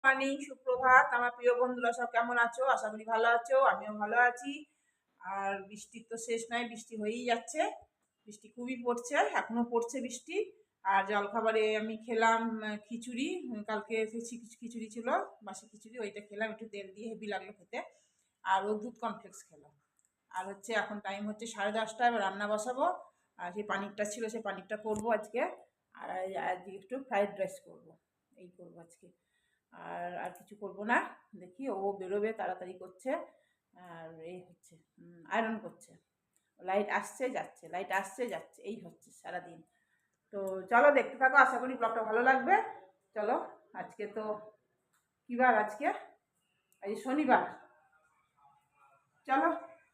Morning, সুপ্রভাত আমার প্রিয় বন্ধুরা, সব কেমন আছো? আশা করি ভালো আছো, আমিও ভালো আছি। আর বৃষ্টির তো শেষ নাই, বৃষ্টি হয়েই যাচ্ছে, বৃষ্টি খুবই পড়ছে, এখনো পড়ছে বৃষ্টি। আর জলখাবারে আমি খেলাম খিচুড়ি। কালকে খিচুড়ি ছিল, বাসি খিচুড়ি, ওইটা খেলাম, একটু তেল দিয়ে, হেভি লাগলো খেতে। আর ও দুধ কমপ্লেক্স খেলাম। আর হচ্ছে এখন টাইম হচ্ছে 10:30, এবার রান্না বসাবো। আর সেই পানিরটা ছিল, সেই পানিরটা করবো আজকে। আর আজকে একটু ফ্রাইড রাইস করবো, এই করবো আজকে। আর আর কিছু করব না। দেখি ও বেরোবে, তাড়াতাড়ি করছে। আর এই হচ্ছে আয়রন করছে, লাইট আসছে যাচ্ছে, লাইট আসছে যাচ্ছে, এই হচ্ছে সারাদিন। তো চলো দেখতে থাকো, আশা করি ব্লগটা ভালো লাগবে। চলো, আজকে তো কী বার? আজকে আজ শনিবার। চলো,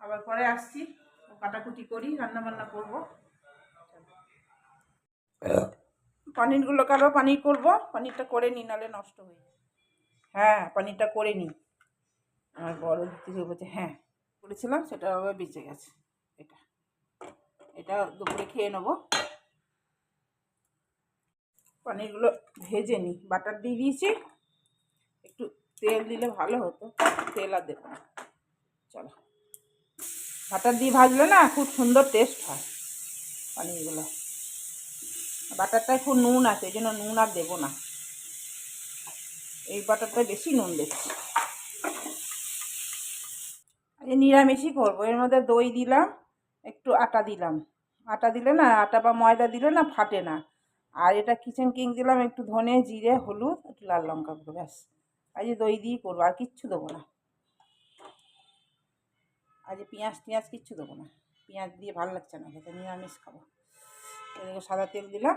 আবার পরে আসছি, কাটাকুটি করি, রান্না বান্না করবো। পনিরগুলো কালো পানির করবো, পানিরটা করে নিই, নাহলে নষ্ট হয়ে যায়। হ্যাঁ, পানিরটা করে নিই। আমার বড় দিদি বলছে হ্যাঁ করেছিলাম, সেটা আবার বেঁচে গেছে। এটা এটা দুপুরে খেয়ে নেবো। পনিরগুলো ভেজে নিই, বাটার দিয়ে দিয়েছি, একটু তেল দিলে ভালো হতো, তেল আর দেবো না। চলো, বাটার দিয়ে ভাজলে না খুব সুন্দর টেস্ট হয় পনিরগুলো। বাটারটায় খুব নুন আছে, এই জন্য নুন আর দেবো না। এই বাটারটায় বেশি নুন দিচ্ছি। এই নিরামিষই করবো, এর মধ্যে দই দিলাম, একটু আটা দিলাম। আটা দিলে না, আটা বা ময়দা দিলে না ফাটে না। আর এটা কিচেন কিং দিলাম, একটু ধনে, জিরে, হলুদ, একটু লাল লঙ্কা গুঁড়ো, ব্যাস। আজ দই দিয়েই করবো, আর কিচ্ছু দেবো না। আজ পেঁয়াজ টিয়াজ কিচ্ছু দেবো না, পেঁয়াজ দিয়ে ভালো লাগছে না খেতে, নিরামিষ খাবো। এদিকে সাদা তেল দিলাম,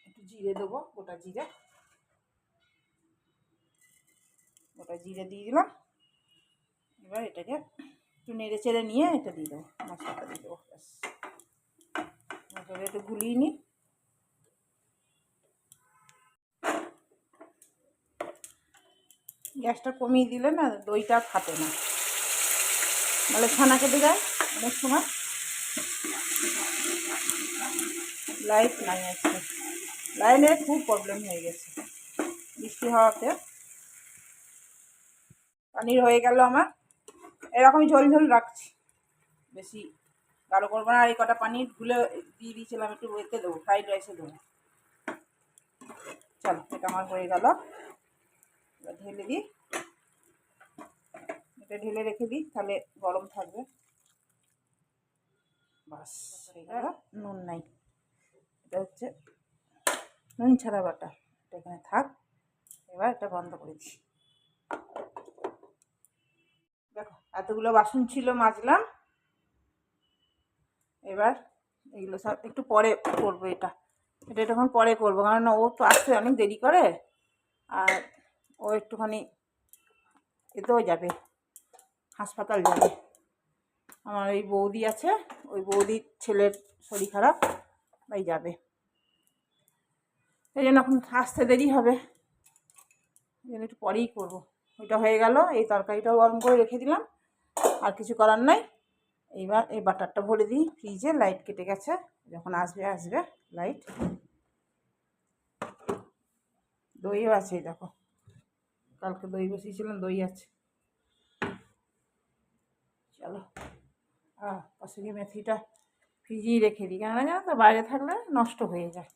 একটু জিরে দেবো, গোটা জিরে, গোটা জিরে দিয়ে দিলাম। এবার এটাকে একটু নেড়ে চেড়ে নিয়ে এটা দিয়ে দেবো, মশলাটা দিয়ে দেবো, ব্যাস। মশলাটা একটু গুলিয়ে নিই। গ্যাসটা কমিয়ে দিলে না দইটা ফাটে না, নাহলে ছানা কেটে যায় অনেক সময়। লাইট নাই আজকে, লাইনের খুব প্রবলেম হয়ে গেছে বৃষ্টি হওয়াতে। পানির হয়ে গেল আমার, এরকমই ঝোল ঝোল রাখছি, বেশি গাঢ় করবো না। আর এই কটা পানি ধুলে দিয়ে দিয়েছিলাম, একটু এতে দেবো, ফ্রাইড রাইসে দেবো। চলো, এটা আমার হয়ে গেল, এবার ঢেলে দিই। এটা ঢেলে রেখে দিই, তাহলে গরম থাকবে। বাস, এটা নুন নাই, এটা হচ্ছে নুন ছাড়া বাটা, এটা এখানে থাক। এবার এটা বন্ধ করে দিই। দেখো, এতগুলো বাসন ছিল, মাজলাম। এবার এগুলো সব একটু পরে করবো, এটা তখন পরে করবো, কারণ ও তো আসতে অনেক দেরি করে। আর ও একটুখানি এতেও যাবে, হাসপাতাল যাবে। আমার ওই বৌদি আছে, ওই বৌদির ছেলের শরীর খারাপ, তাই যাবে। সেই জন্য এখন আসতে দেরি হবে, এই জন্য একটু পরেই করবো। ওইটা হয়ে গেল, এই তরকারিটাও গরম করে রেখে দিলাম, আর কিছু করার নাই। এইবার এই বাটারটা ভরে দিই ফ্রিজে, লাইট কেটে গেছে, যখন আসবে লাইট। দইও আছে, দেখো কালকে দই বসিয়েছিলাম, দই আছে। চলো, কসুরি মেথিটা ফ্রিজেই রেখে দিই, কেননা জানো তো বাইরে থাকলে নষ্ট হয়ে যায়,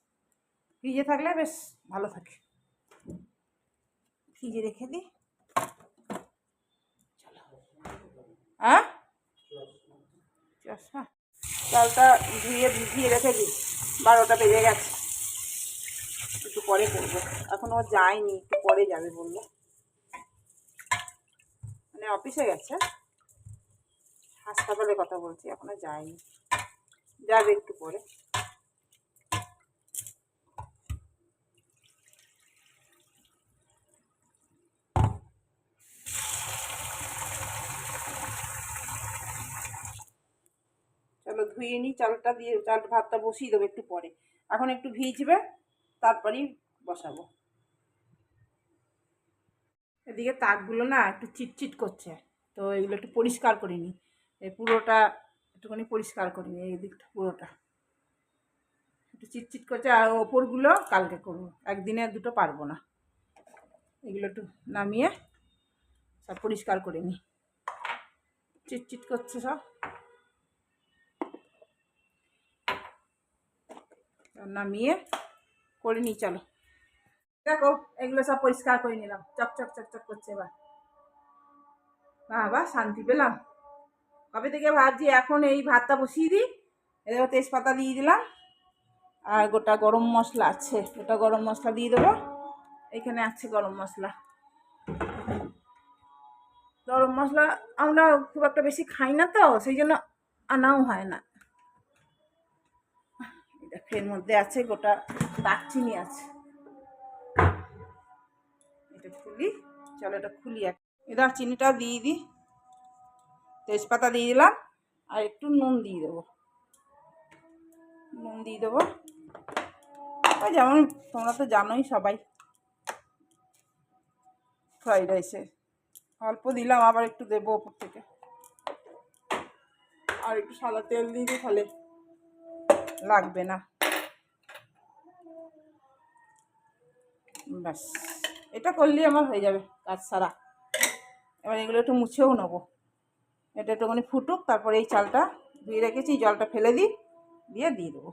ফ্রিজে থাকলে বেশ ভালো থাকে। ফ্রিজে রেখে দিই। চলো, চশমা, চালটা ধুয়ে ভিজিয়ে রেখে দিই, 12টা বেজে গেছে, একটু পরে করবো। এখনও যায়নি, একটু পরে যাবে বললো, মানে অফিসে গেছে, হাসপাতালে কথা বলছি, এখনো যায়নি, যাবে একটু পরে। চলো ধুয়ে নিই, চালটা দিয়ে ভাতটা বসিয়ে দেবো একটু পরে, এখন একটু ভিজবে, তারপরেই বসাবো। এদিকে তাকগুলো না একটু চিটচিট করছে, তো এগুলো একটু পরিষ্কার করে নিই, এই পুরোটা একটুখানি পরিষ্কার করে নিই, এই দিকটা পুরোটা একটু চিটচিট করছে। আর ওপরগুলো কালকে করবো, একদিনে দুটো পারবো না। এগুলো একটু নামিয়ে সব পরিষ্কার করে নিই। চিটচিট করছে সব, নামিয়ে করে নিই। চলো দেখো, এগুলো সব পরিষ্কার করে নিলাম, চকচক চকচক করছে। এবার বাবা শান্তি পেলাম। কবে থেকে ভাবছি এখন এই ভাতটা বসিয়ে দিই। এবার তেজপাতা দিয়ে দিলাম, আর গোটা গরম মশলা আছে, গোটা গরম মশলা দিয়ে দেবো। এখানে আছে গরম মশলা। গরম মশলা আমরা খুব একটা বেশি খাই না, তো সেই জন্য আনাও হয় না। এর মধ্যে আছে গোটা দারচিনি আছে, এটা খুলি। চলো এটা খুলি। দারচিনিটাও দিয়ে দিই, তেজপাতা দিয়ে দিলাম, আর একটু নুন দিয়ে দেবো। নুন দিয়ে দেবো, যেমন তোমরা তো জানোই সবাই ফ্রাইড রাইসে অল্প দিলাম, আবার একটু দেবো ওপর থেকে। আর একটু সাদা তেল দিয়ে দিই, তাহলে লাগবে না। ব্যাস, এটা করলেই আমার হয়ে যাবে কাজ সারা। এবার এগুলো একটু মুছেও নেবো। এটা একটুখানি ফুটুক, তারপরে এই চালটা ধুয়ে রেখেছি, জলটা ফেলে দিই, দিয়ে দেবো।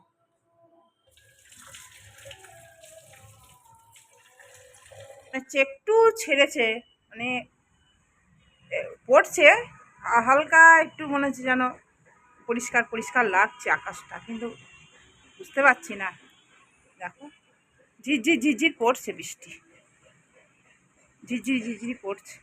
একটু ছেড়েছে, মানে পড়ছে হালকা একটু, মনে হচ্ছে যেন পরিষ্কার পরিষ্কার লাগছে আকাশটা, কিন্তু বুঝতে পারছি না। দেখো ঝিরঝির ঝিরঝির পড়ছে বৃষ্টি, ঝিরঝির ঝিরঝির পড়ছে।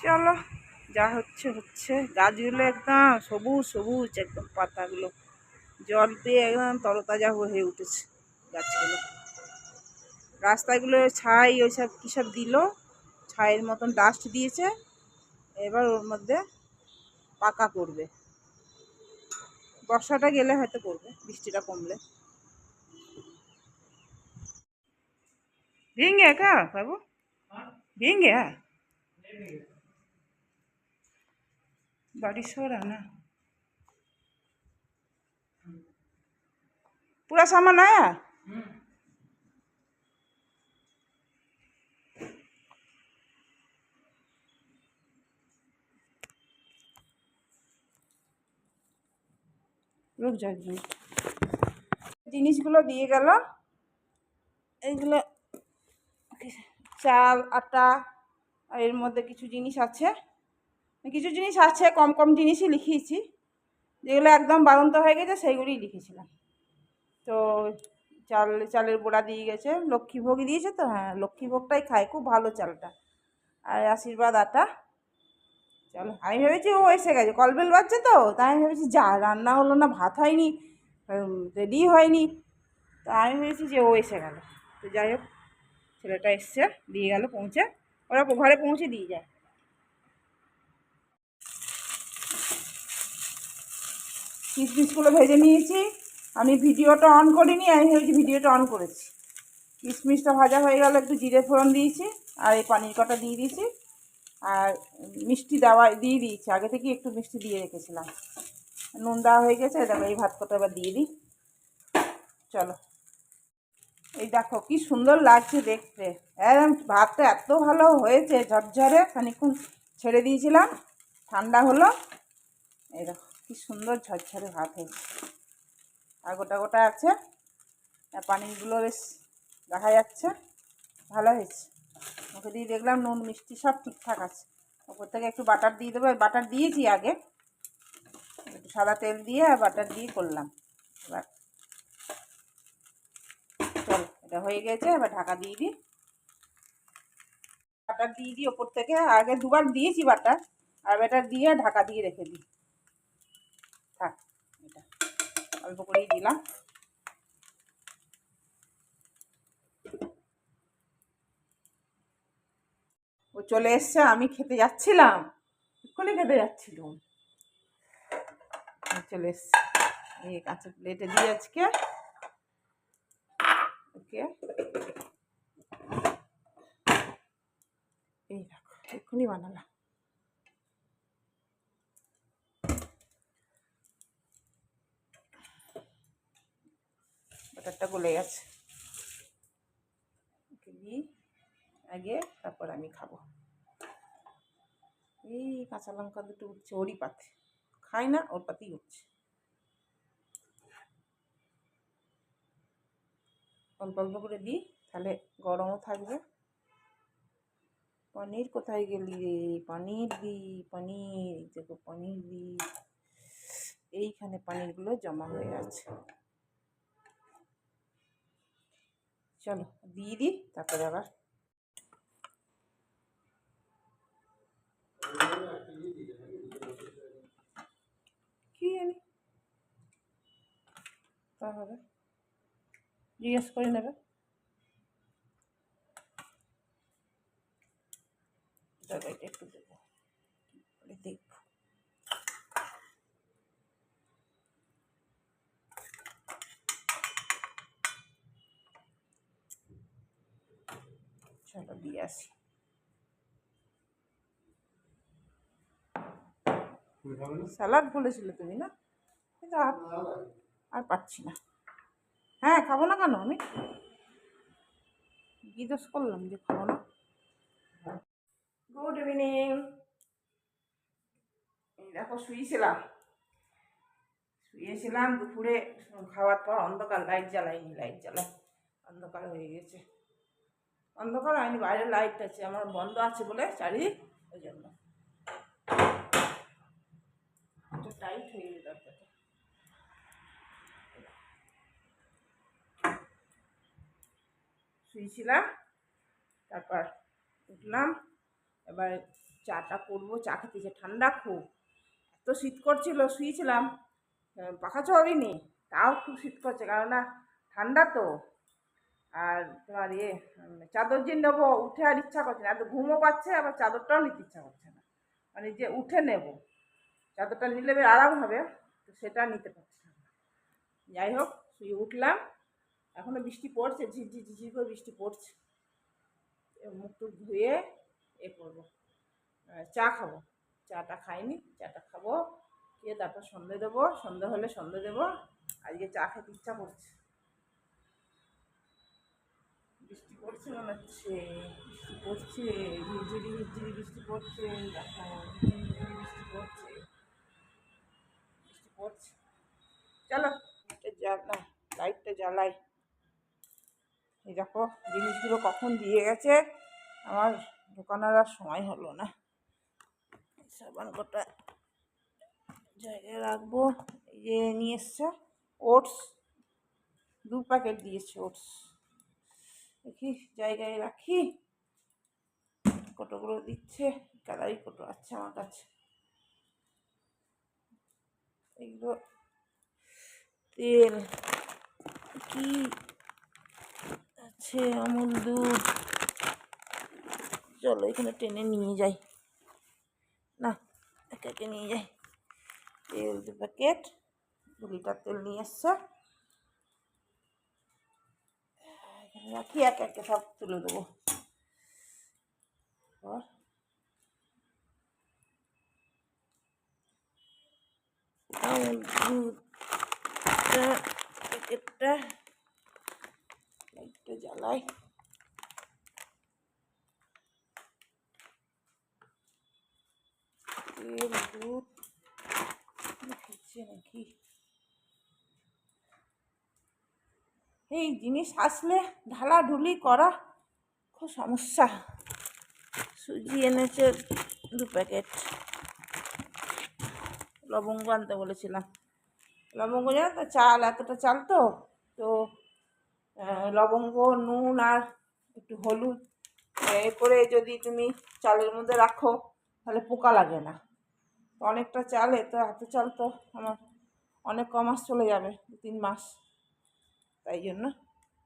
চলো, যা হচ্ছে হচ্ছে। গাছগুলো একদম সবুজ সবুজ, একদম পাতাগুলো জল পেয়ে একদম তরতাজা হয়ে উঠেছে গাছগুলো। রাস্তাগুলো ছাই ওইসব কী সব দিল, ছাইয়ের মতন ডাস্ট দিয়েছে। এবার ওর মধ্যে পাকা করবে, বর্ষাটা গেলে হয়তো করবে, বৃষ্টিটা কমলে। ভেঙে কা বাবু, ভেঙে बारिश हो रहा ना, पूरा सामान आया। रुक जा, জিনিসগুলো দিয়ে গেল। এইগুলো চাল আটা, আর এর মধ্যে কিছু জিনিস আছে, কিছু জিনিস আছে কম কম জিনিসই লিখিয়েছি, যেগুলো একদম বাড়ন্ত হয়ে গেছে সেইগুলোই লিখেছিলাম। তো চালের বড়া দিয়ে গেছে, লক্ষ্মীভোগই দিয়েছে তো, হ্যাঁ লক্ষ্মীভোগটাই খায়, খুব ভালো চালটা। আর আশীর্বাদ আটা। চলো, আমি ভেবেছি ও এসে গেছে, কলবেল বাজছে তো, তাই আমি ভেবেছি যা রান্না হলো না, ভাত হয়নি, রেডি হয়নি, তো আমি ভেবেছি যে ও এসে গেল। তো যাই হোক, ছেলেটা এসছে, দিয়ে গেল পৌঁছে, ওরা ঘরে পৌঁছে দিয়ে যায়। কিশমিশগুলো ভেজে নিয়েছি, আমি ভিডিওটা অন করিনি, আমি ভেবেছি ভিডিওটা অন করেছি। কিশমিশটা ভাজা হয়ে গেল, একটু জিরে ফোড়ন দিয়েছি, আর এই পানির কটা দিয়ে দিয়েছি, আর মিষ্টি দেওয়া দিয়ে দিয়েছি, আগে থেকে একটু মিষ্টি দিয়ে রেখেছিলাম। নুন দেওয়া হয়ে গেছে, দেখো এই ভাত কটা এবার দিয়ে দিই। চলো, এই দেখো কি সুন্দর লাগছে দেখতে, একদম ভাতটা এত ভালো হয়েছে ঝরঝরে। খানিক্ষণ ছেড়ে দিয়েছিলাম, ঠান্ডা হলো, এই দেখো কি সুন্দর ঝরঝরে ভাত হয়েছে, আর গোটা গোটা আছে, আর পানিগুলো বেশ দেখা যাচ্ছে, ভালো হয়েছে। ওকে দিয়ে দেখলাম নুন মিষ্টি সব ঠিকঠাক আছে। ওপর থেকে একটু বাটার দিয়ে দেবো, বাটার দিয়েছি আগে, একটু সাদা তেল দিয়ে বাটার দিয়ে করলাম। এবার চল, এটা হয়ে গেছে, এবার ঢাকা দিয়ে দিই। বাটার দিয়ে দিই ওপর থেকে, আগে দুবার দিয়েছি বাটার, আর বাটার দিয়ে ঢাকা দিয়ে রেখে দিই। থাক, এটা অল্প করেই দিলাম। ও চলে এসছে, আমি খেতে যাচ্ছিলাম, এক্ষুনি খেতে যাচ্ছিলাম, চলে এসছে। এই কাঁচা প্লেটে দিয়ে আজকে ওকে, এই দেখো এক্ষুনি বানালাম। ব্যাটারটা গলে গেছে, ওকে দিই আগে, তারপর আমি খাবো। এই কাঁচা লঙ্কা দুটো উঠছে ওরই পাতে, খাই না ওর পাতেই উঠছে। অল্প অল্প করে দিই, তাহলে গরমও থাকবে। পনির কোথায় গেলি রে? পনির দি, পনির, দেখো পনির দি। এইখানে পনিরগুলো জমা হয়ে আছে। চলো দিয়ে দিই, তারপরে আবার কি জানি তা হবে, জিজ্ঞেস করে নেবে। তরকারিটা একটু দেবো, দেখবো। চলো দিয়ে আসি। স্যালাড বলেছিলে তুমি না, কিন্তু আর পাচ্ছি না। হ্যাঁ খাবো না কেন, আমি কি দোষ করলাম যে খাবো না? Good evening. এই দেখো শুয়েছিলাম দুপুরে খাওয়ার পর অন্ধকার, লাইট জ্বালাইনি, লাইট জ্বালাই অন্ধকার হয়ে গেছে। অন্ধকার হয়নি, বাইরে লাইট আছে, আমার বন্ধ আছে বলে চারিদিক, ওই জন্য টাইট হয়ে গেছে দরজাটা। শুয়েছিলাম, তারপর উঠলাম, এবার চাটা করবো। চা খেতে যে ঠান্ডা খুব, এত শীত করছিল, শুয়েছিলাম পাখা চড়িনি, তাও খুব শীত করছে, কেননা ঠান্ডা তো। আর তোমার চাদর যে নেবো, উঠে আর ইচ্ছা করছে না, এত ঘুমও পাচ্ছে, আবার চাদরটাও নিতে ইচ্ছা করছে না, মানে যে উঠে নেব চাদরটা নিলে বেশ আরাম হবে, তো সেটা নিতে পারছি না। যাই হোক, শুয়ে উঠলাম, এখনো বৃষ্টি পড়ছে, ঝিরঝির ঝিরঝির করে বৃষ্টি পড়ছে। মুখ টুক ধুয়ে করবো, চা খাবো। চাটা খাইনি, চাটা খাবো, খেয়ে তারপর সন্ধে দেবো, সন্ধে হলে সন্ধে দেবো। আজকে চা খেতে ইচ্ছা করছে। বৃষ্টি পড়ছে মনে হচ্ছে, বৃষ্টি পড়ছে, ঝিরঝিরি ঝিরঝিরি বৃষ্টি পড়ছে, দেখো ঝিরঝিরি বৃষ্টি পড়ছে, বৃষ্টি পড়ছে। চলো লাইটটা জ্বালাই। এই দেখো জিনিসগুলো কখন দিয়ে গেছে, আমার দোকানের আর সময় হলো না। সাবান কটা জায়গায় রাখবো। এই যে নিয়ে এসছে ওটস, 2 প্যাকেট দিয়েছে ওটস, দেখি জায়গায় রাখি। কতগুলো দিচ্ছে, কালারি কত আছে আমার কাছে। এগুলো তেল কি আছে, আমুল দুধ, চলো এখানে টেনে নিয়ে যাই, না একে একে নিয়ে যাই। তেল 2 প্যাকেট, 2 লিটার তেল নিয়ে এসছে, এখানে রাখি, একে একে সব তুলে দেবো। আমুল দুধ প্যাকেটটা, লাইটটা জ্বালাই। তেল দুধ খেয়েছে নাকি, এই জিনিস আসলে ঢালাঢুলি করা খুব সমস্যা। সুজি এনেছে 2 প্যাকেট, লবঙ্গ আনতে বলেছিলাম। লবঙ্গ জানো তো, চাল, এতটা চাল তো, তো লবঙ্গ, নুন আর একটু হলুদ করে যদি তুমি চালের মধ্যে রাখো তাহলে পোকা লাগে না। অনেকটা চালে তো, এত চাল তো আমার অনেক মাস চলে যাবে, 2-3 মাস, তাই জন্য।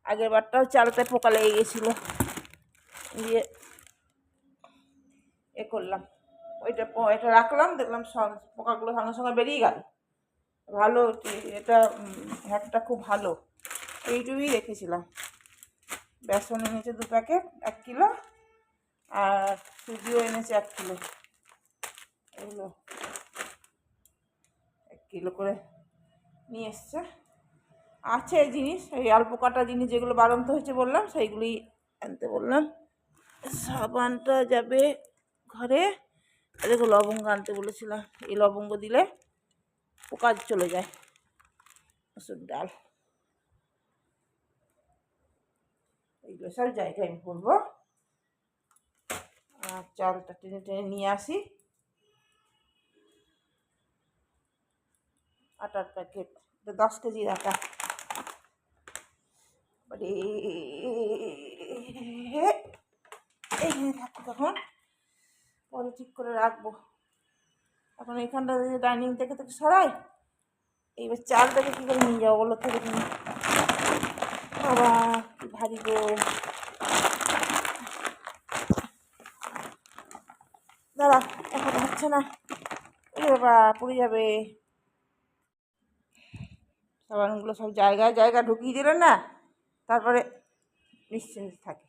আগের বারটাও চালতে পোকা লেগে গেছিলো, দিয়ে করলাম, এটা রাখলাম, দেখলাম পোকাগুলো সঙ্গে সঙ্গে বেরিয়ে গেল। ভালো, এটা হ্যাকটা খুব ভালো, এইটুকুই রেখেছিলাম। বেসন এনেছে 2 প্যাকেট, 1 কিলো, আর সুজিও এনেছে 1 কিলো, এগুলো 1 কিলো করে নিয়ে এসছে। আছে জিনিস, এই অল্প কাটা জিনিস যেগুলো বাড়ন্ত হয়েছে বললাম সেইগুলি আনতে বললাম। সাবানটা যাবে ঘরে। দেখো লবঙ্গ আনতে বলেছিলাম, এই লবঙ্গ দিলে পোকা চলে যায়। মসুর ডাল, এইগুলো সব জায়গায় আমি করবো। আর চালটা টেনে টেনে নিয়ে আসি। আটার প্যাকেট, 10 কেজির আটা। এইখানে থাকবো, তখন পরে ঠিক করে রাখবো। এখন এইখানটা ডাইনিং থেকে সরাই। এইবার চালটাকে কী করে নিয়ে যাবো বলো তো দেখুন। বাবা কি ভারী গো, দাঁড়া এখন হচ্ছে না, বাবা পড়ে যাবে। সাবানগুলো সব জায়গায় জায়গায় ঢুকিয়ে দিলে না, তারপরে নিশ্চিন্তে থাকে।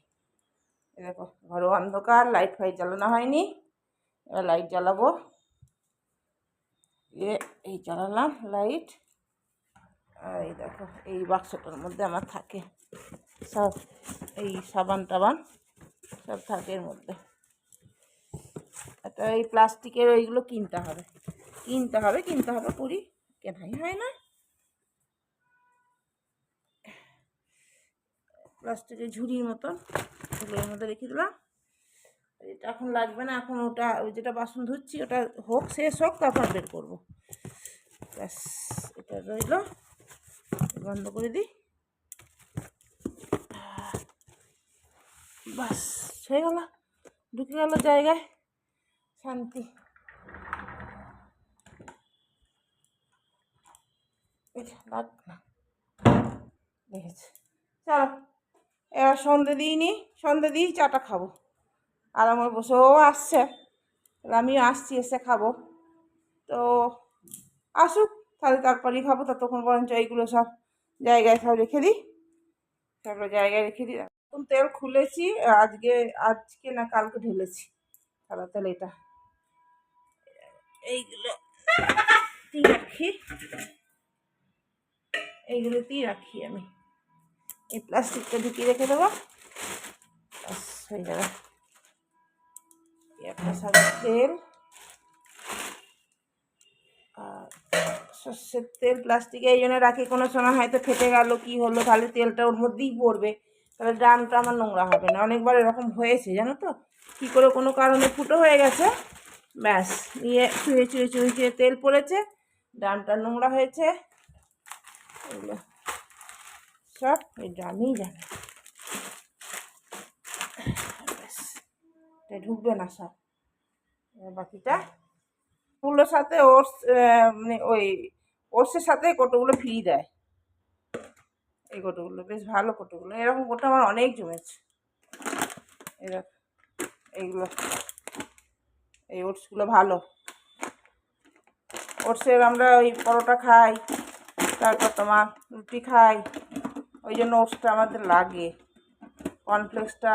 দেখো ঘরও অন্ধকার, লাইট ফাইট জ্বালানো হয়নি, এবার লাইট জ্বালাবো। এই জ্বালালাম লাইট। আর এই দেখো এই বাক্সটার মধ্যে আমার থাকে সব, এই সাবান টাবান সব থাকে এর মধ্যে। একটা এই প্লাস্টিকের ওইগুলো কিনতে হবে করি, কেনাই হয় না। প্লাস্টিকের ঝুড়ির মতন ওগুলোর মধ্যে রেখে দিলাম। এটা এখন লাগবে না, এখন ওটা ওই যেটা বাসন ধুচ্ছি ওটা হোক, শেষ হোক, তারপর বের করবো। ব্যাস এটা রইল, বন্ধ করে দিই। বাস হয়ে গেল, ঢুকে গেল জায়গায়, শান্তি। লাগবে না, দেখেছি। চলো এবার সন্ধে দিইনি, সন্ধে দিই চাটা খাবো। আর আমার বসেও আসছে, আমিও আসছি, এসে খাবো। তো আসুক তাহলে তারপরেই খাবো। ততক্ষণ বরঞ্চ এইগুলো সব জায়গায় সব রেখে দিই, তারপরে জায়গায় রেখে দিই। এখন তেল খুলেছি, আজকে না কালকে ঢেলেছি সাদা তেল। এটা এইগুলো রাখি, এইগুলোতেই রাখি আমি। এই প্লাস্টিকটা ঢুকিয়ে রেখে দেবো, ব্যাস হয়ে যাবে। একটা সাদা তেল আর সর্ষের তেল প্লাস্টিকে এই জন্য রাখি, কোনো সময় হয়তো ফেটে গেল কি হলো, তাহলে তেলটা ওর মধ্যেই পড়বে, তাহলে ড্রামটা আমার নোংরা হবে না। অনেকবার এরকম হয়েছে জানো তো, কী করে কোনো কারণে ফুটো হয়ে গেছে, ব্যাস নিয়ে চুয়ে চুয়ে চুয়ে চুয়ে তেল পড়েছে, ড্রামটা নোংরা হয়েছে। এগুলো সব এই ড্রামেই যাবে, ব্যাস এটা ঢুকবে না সব। বাকিটা ওগুলোর সাথে ওটস, মানে ওই ওটসের সাথে কোটোগুলো ফ্রি দেয়। এই কোটোগুলো বেশ ভালো, কোটোগুলো এরকম কোটো আমার অনেক জমেছে। এরকম এইগুলো, এই ওটসগুলো ভালো। ওটসের আমরা ওই পরোটা খাই, তারপর তোমার রুটি খাই, ওই জন্য ওটসটা আমাদের লাগে। কর্নফ্লেক্সটা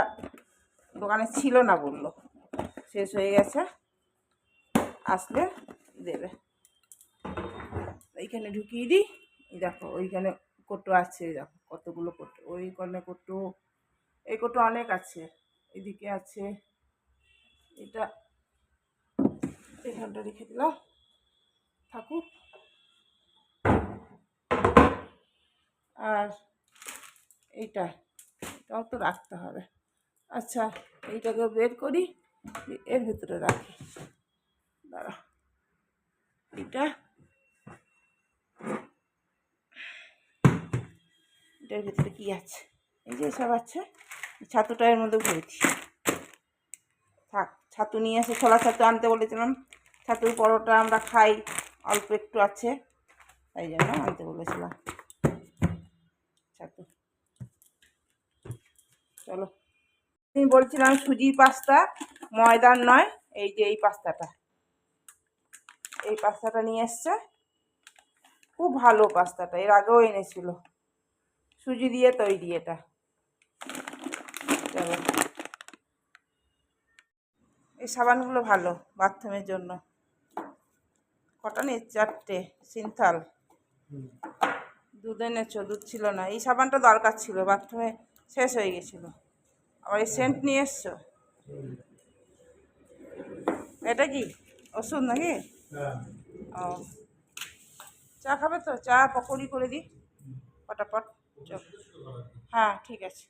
দোকানে ছিল না, বললো শেষ হয়ে গেছে, আসলে দেবে। এইখানে ঢুকিয়ে দিই। দেখো ওইখানে কোটো আছে, দেখো কতগুলো কোটো, ওইখানে কোটো, এই কোটো অনেক আছে, এদিকে আছে। এটা এখানটা রেখে দিলাম, থাকুক। আর এটাও তো রাখতে হবে। আচ্ছা এইটাকে বের করি, এর ভিতরে রাখি, দাঁড়া। এটার ভিতরে কি আছে, এই যে সব আছে, ছাতুটা এর মধ্যে ভরেছি। থাক, ছাতু নিয়ে এসে, ছোলা ছাতু আনতে বলেছিলাম, ছাতুর পরোটা আমরা খাই, অল্প একটু আছে, তাই জন্য আনতে বলেছিলাম ছাতু। চলো, আমি বলছিলাম সুজির পাস্তা, ময়দার নয়, এই যে এই পাস্তাটা নিয়ে এসছে, খুব ভালো পাস্তাটা, এর আগেও এনেছিল, সুজি দিয়ে তৈরি এটা। চলো, এই সাবানগুলো ভালো বাথরুমের জন্য। কটা নেই, 4টে সিন্থাল, দুধ এনেছো, দুধ ছিল না। এই সাবানটা দরকার ছিল, বাথরুমে শেষ হয়ে গেছিলো। আবার এই সেন্ট নিয়ে এসছো, এটা কি ওষুধ নাকি? ও, চা খাবে তো? চা পকোড়ি করে দিই পটাপট। চল, হ্যাঁ ঠিক আছে,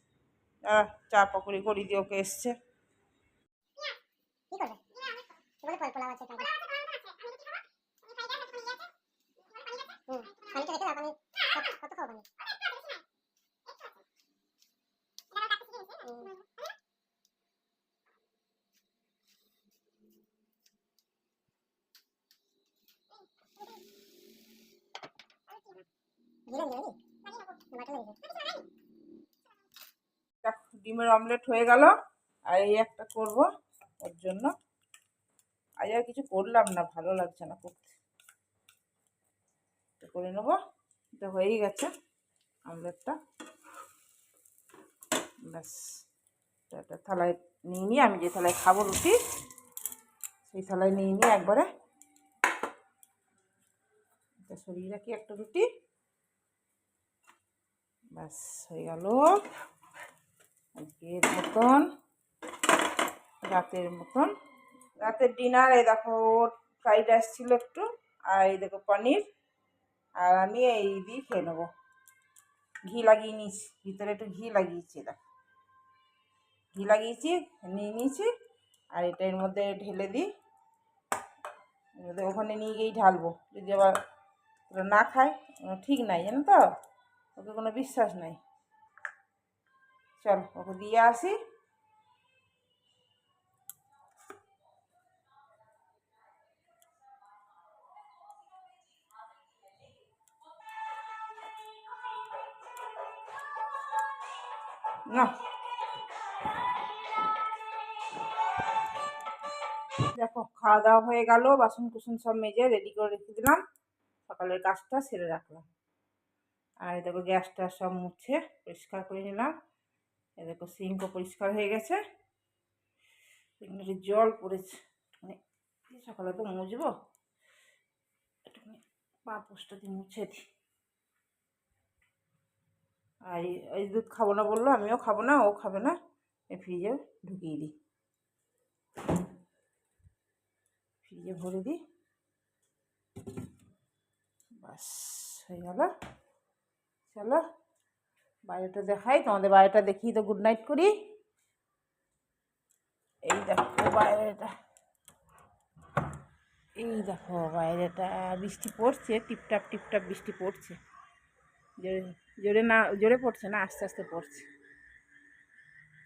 চা পকোড়ি করে দিই, ওকে এসছে। ডিমের অমলেট হয়ে গেল, আর এই একটা করব ওর জন্য। আজ আর কিছু করলাম না, ভালো লাগছে না করতে, করে নেবো। এটা হয়েই গেছে অমলেটটা, ব্যাস। একটা থালায় নিয়ে নিই, আমি যে থালায় খাবো রুটি সেই থালায় নিয়ে নিই একবারে। এটা সরিয়ে রাখি একটা রুটি, ব্যাস হয়ে গেল আজকের মতন, রাতের ডিনার। এই দেখো ফ্রাইড রাইস ছিল একটু, আর এই দেখো পনির, আর আমি এই দিয়ে খেয়ে নেবো। ঘি লাগিয়ে নিয়েছি, ভিতরে একটু ঘি লাগিয়েছি, দেখো ঘি লাগিয়েছি, নিয়ে নিয়েছি। আর এটা এর মধ্যে ঢেলে দিই, ওখানে নিয়ে গিয়েই ঢালবো। যদি আবার না খায়, ঠিক নাই, জানো তো, ওকে কোনো বিশ্বাস নাই। চল ওকে দিয়ে আসি। না, দেখো খাওয়া দাওয়া হয়ে গেল, বাসন কুসন সব মেজে রেডি করে রেখে দিলাম, সকালের কাজটা সেরে রাখলাম। আর দেখো গ্যাসটা সব মুছে পরিষ্কার করে নিলাম। এই দেখো সিঙ্কও পরিষ্কার হয়ে গেছে, এখানে জল পড়েছে, মানে সকালে তো মুছবো, একটুখানি পা পোস্টটা দিয়ে মুছে দিই। আর এই দুধ খাবো না বললো, আমিও খাবো না, ও খাবে না, এই ফ্রিজে ঢুকিয়ে দিই, ফ্রিজে ভরে দিই, বাস হয়ে গেল। চলো বাইরেটা দেখাই তোমাদের, বাইরেটা দেখি তো গুড নাইট করি। এই দেখো বাইরেটা, এই দেখো বাইরেটা বৃষ্টি পড়ছে, টিপটাপ টিপটাপ বৃষ্টি পড়ছে, জোরে জোরে না, জোরে পড়ছে না, আস্তে আস্তে পড়ছে।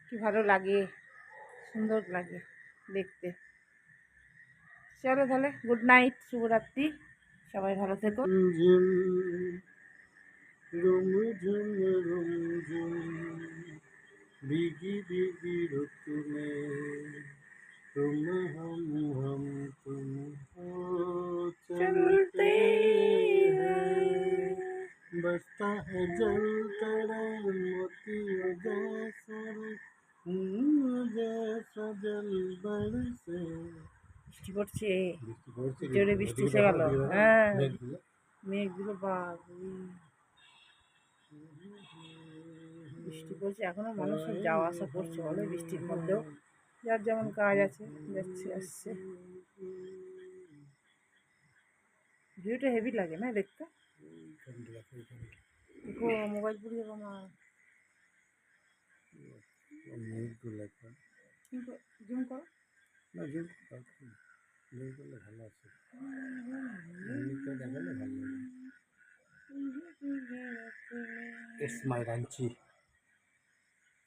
কি ভালো লাগে, সুন্দর লাগে দেখতে। চলো তাহলে গুড নাইট, শুভরাত্রি, সবাই ভালো থেকো। भीगी भीगी रुत में तुम हम तुम हो चलते हैं, बसता है जल तड़ा मोतियों जैसा जैसा जल बरसे। বৃষ্টি পড়ছে, জোরে বৃষ্টি এসে গেল। হ্যাঁ মেঘগুলো বাপরে, বৃষ্টি পড়ছে এখনো, মানুষ সব যাওয়া আসা করছে বলে বৃষ্টির মধ্যেও, যার যেমন কাজ আছে যাচ্ছে আসছে। ভিউটা হেভি লাগে না দেখতে। দেখো মোবাইল পুড়ে যাবো আমার, জুম করো না, জুম করলে ভালো আছে, দেখালে ভালো লাগে। It's my Ranchi.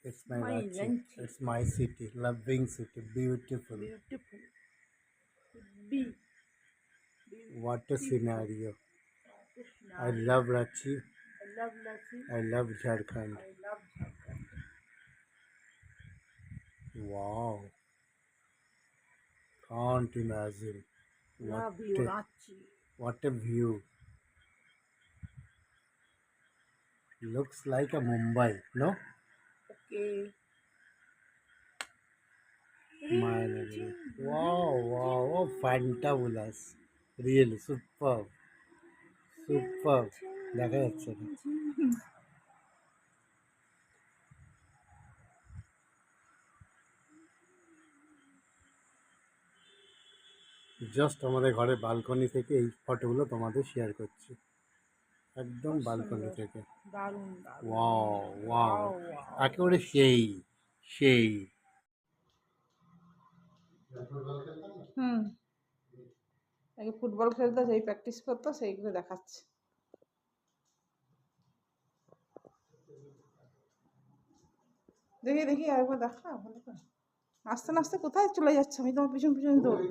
It's my Ranchi. It's my city, loving city, beautiful. Beautiful. What a scenario. I love Ranchi. I love Ranchi. I love Jharkhand. I love Jharkhand. Wow. Can't imagine. Love you, Ranchi. What a view. Looks like a Mumbai, no? Okay. Wow, wow, oh, fantabulous. Really, superb. Superb. দেখা যাচ্ছে না। Just আমাদের ঘরের balcony থেকে এই ফটোগুলো তোমাদের share করছি, একদম খুব বালকনি সুন্দর, থেকে। দারুণ দারুণ। Wow wow, wow wow. একেবারে সেই সেই। হুম, আগে ফুটবল খেলতো, যেই প্র্যাকটিস করতো সেইগুলো দেখাচ্ছে। দেখি দেখি আরেকবার দেখা ভালো করে। নাচতে নাচতে কোথায় চলে যাচ্ছে, আমি তোমার পিছন পিছন দৌড়।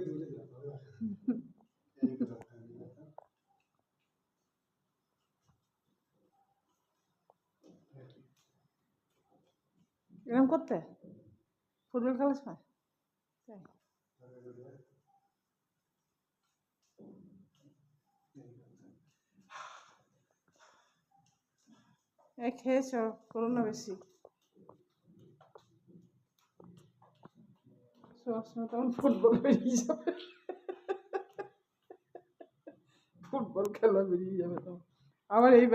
এরকম করতে ফুটবল খেলার সময় তাই? এই খেয়েছ, করো না বেশি। সবসময় তখন ফুটবল বেরিয়ে যাবে, ফুটবল খেলা বেরিয়ে যাবে তখন আবার এই